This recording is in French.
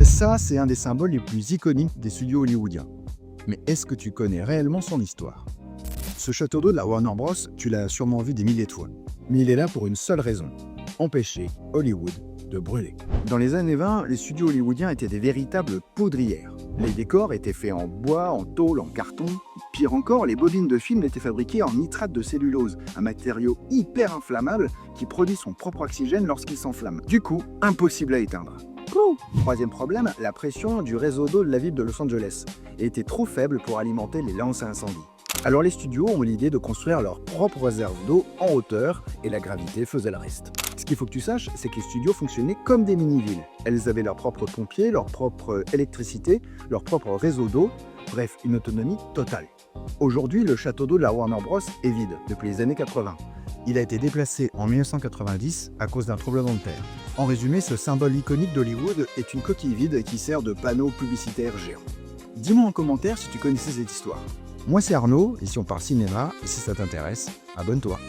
Ça, c'est un des symboles les plus iconiques des studios hollywoodiens. Mais est-ce que tu connais réellement son histoire? Ce château d'eau de la Warner Bros, tu l'as sûrement vu des milliers de fois. Mais il est là pour une seule raison: empêcher Hollywood de brûler. Dans les années 20, les studios hollywoodiens étaient des véritables poudrières. Les décors étaient faits en bois, en tôle, en carton. Pire encore, les bobines de film étaient fabriquées en nitrate de cellulose, un matériau hyper inflammable qui produit son propre oxygène lorsqu'il s'enflamme. Du coup, impossible à éteindre. Troisième problème, la pression du réseau d'eau de la ville de Los Angeles était trop faible pour alimenter les lances à incendie. Alors les studios ont l'idée de construire leur propre réserve d'eau en hauteur et la gravité faisait le reste. Ce qu'il faut que tu saches, c'est que les studios fonctionnaient comme des mini-villes. Elles avaient leurs propres pompiers, leur propre électricité, leur propre réseau d'eau, bref, une autonomie totale. Aujourd'hui, le château d'eau de la Warner Bros est vide depuis les années 80. Il a été déplacé en 1990 à cause d'un tremblement de terre. En résumé, ce symbole iconique d'Hollywood est une coquille vide qui sert de panneau publicitaire géant. Dis-moi en commentaire si tu connaissais cette histoire. Moi c'est Arnaud, et si on parle cinéma, et si ça t'intéresse, abonne-toi.